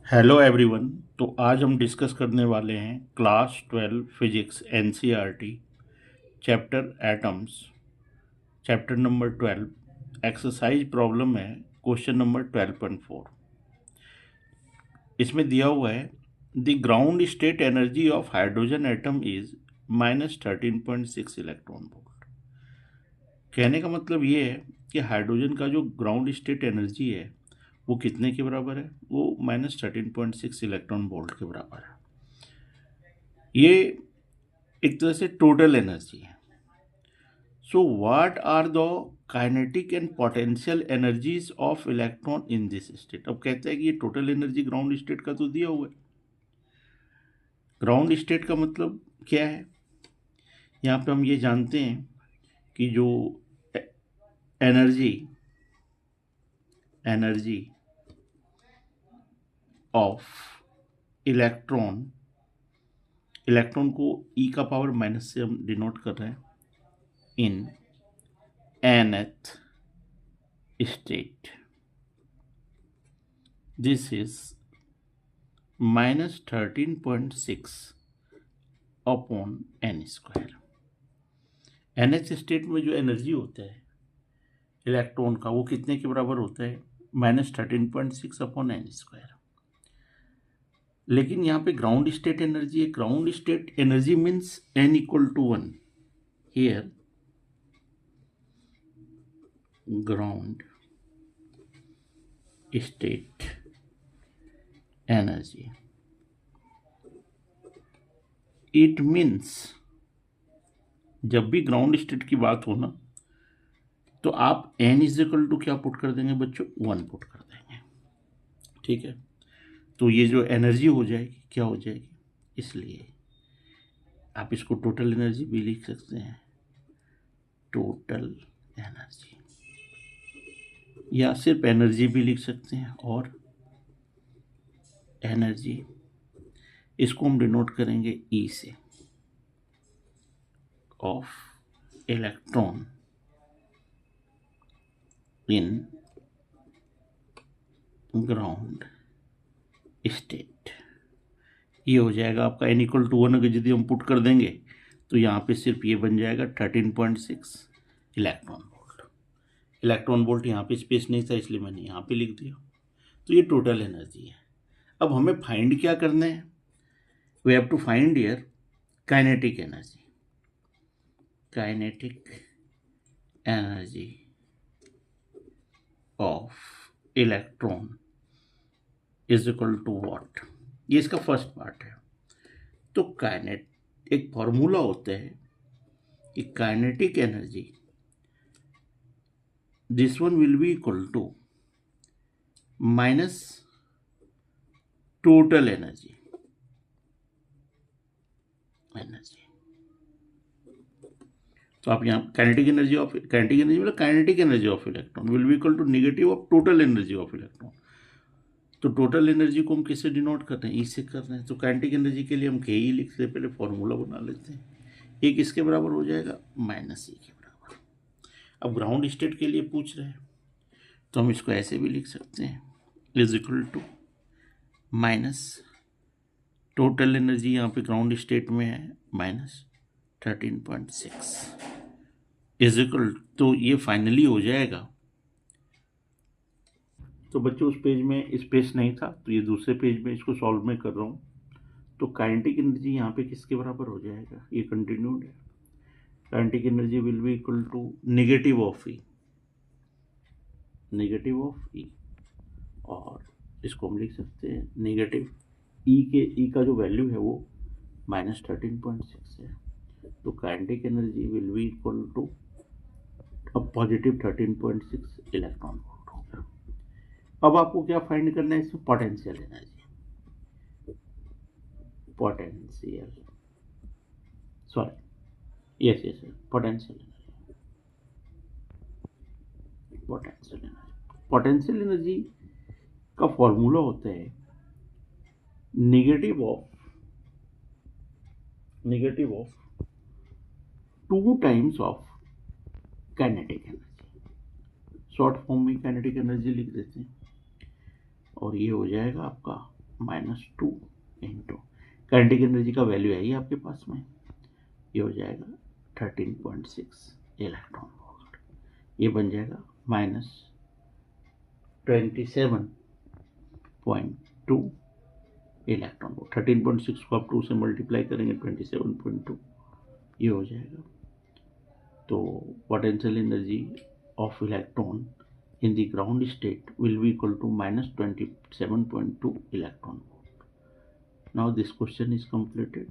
Hello everyone. तो आज हम डिस्कस करने वाले हैं class 12 physics NCERT chapter atoms, chapter number 12। Exercise problem है क्वेश्चन नंबर 12.4। इसमें दिया हुआ है the ground state energy of hydrogen atom is -13.6 electron volt. कहने का मतलब ये है कि हाइड्रोजन का जो ग्राउंड स्टेट एनर्जी है वो कितने के बराबर है? वो -13.6 इलेक्ट्रॉन वोल्ट के बराबर है। ये एक तरह से टोटल एनर्जी है। So what are the kinetic and potential energies of electron in this state. अब कहते हैं कि ये टोटल एनर्जी ग्राउंड स्टेट का तो दिया हुआ है। ग्राउंड स्टेट का मतलब क्या है? यहाँ पे हम ये जानते हैं कि जो energy energy of electron electron को ई का पावर माइनस से हम डिनोट कर रहे हैं इन nth state. This is -13.6 upon n square. nth state में जो एनर्जी होता है इलेक्ट्रॉन का वो कितने के बराबर होता है? -13.6 अपॉन n स्क्वायर। लेकिन यहाँ पे ग्राउंड स्टेट एनर्जी है। Ground state energy means n equal to 1। Here ground state energy, it means जब भी ग्राउंड स्टेट की बात हो ना तो आप n इज इक्वल टू क्या पुट कर देंगे बच्चों? 1 पुट कर देंगे। ठीक है, तो ये जो एनर्जी हो जाएगी क्या हो जाएगी? इसलिए आप इसको टोटल एनर्जी भी लिख सकते हैं, टोटल एनर्जी, या सिर्फ एनर्जी भी लिख सकते हैं। और एनर्जी इसको हम डिनोट करेंगे ई से, of electron in ground state. ये हो जाएगा आपका n इक्वल टू 1 अगर यदि हम पुट कर देंगे तो यहाँ पे सिर्फ ये बन जाएगा 13.6 इलेक्ट्रॉन वोल्ट। इलेक्ट्रॉन वोल्ट यहाँ पे स्पेस नहीं था इसलिए मैंने यहाँ पे लिख दिया। तो ये टोटल एनर्जी है। अब हमें फाइंड क्या करना है? We have to find here kinetic energy. Kinetic energy of electron is equal to what? ये इसका फर्स्ट पार्ट है। तो काइनेट एक फॉर्मूला होता है कि kinetic energy this one will be equal to minus total energy तो आप यहाँ काइनेटिक एनर्जी मतलब kinetic energy of electron will be equal to negative of total energy of electron. तो टोटल एनर्जी को हम किससे डिनोट कर रहे हैं? ई से कर रहे हैं। तो काइनेटिक एनर्जी के लिए हम के ई लिखते हैं, पहले फॉर्मूला बना लेते हैं। एक इसके बराबर हो जाएगा माइनस ई के बराबर। अब ग्राउंड स्टेट के लिए पूछ रहे हैं तो हम इसको ऐसे भी लिख सकते हैं, is equal to minus total energy यहाँ पे ग्राउंड स्टेट में है -13.6 इज इक्वल, तो ये फाइनली हो जाएगा। तो बच्चों उस पेज में स्पेस नहीं था तो ये दूसरे पेज में इसको सॉल्व में कर रहा हूँ। तो काइनेटिक एनर्जी यहाँ पे किसके बराबर हो जाएगा? ये कंटिन्यूड है। Kinetic energy will be equal to negative of E, negative of E, और इसको हम लिख सकते हैं नेगेटिव ई का जो वैल्यू है वो -13.6 है। तो kinetic energy will be equal to अब पॉजिटिव 13.6 इलेक्ट्रॉन वोल्ट होगा। अब आपको क्या फाइंड करना है इसमें? Potential energy, potential sorry yes yes potential energy. Potential energy का फॉर्मूला होता है negative of 2 times of kinetic energy. Short form में काइनेटिक एनर्जी लिख देते हैं और ये हो जाएगा आपका -2 इंटू काइनेटिक एनर्जी का वैल्यू है ये आपके पास में, ये हो जाएगा 13.6 इलेक्ट्रॉन वोल्ट। ये बन जाएगा -27.2 इलेक्ट्रॉन वोल्ट। 13.6 को आप 2 से मल्टीप्लाई करेंगे 27.2, ये हो जाएगा। तो potential energy of electron in the ground state will be equal to -27.2 electron volt. Now this question is completed.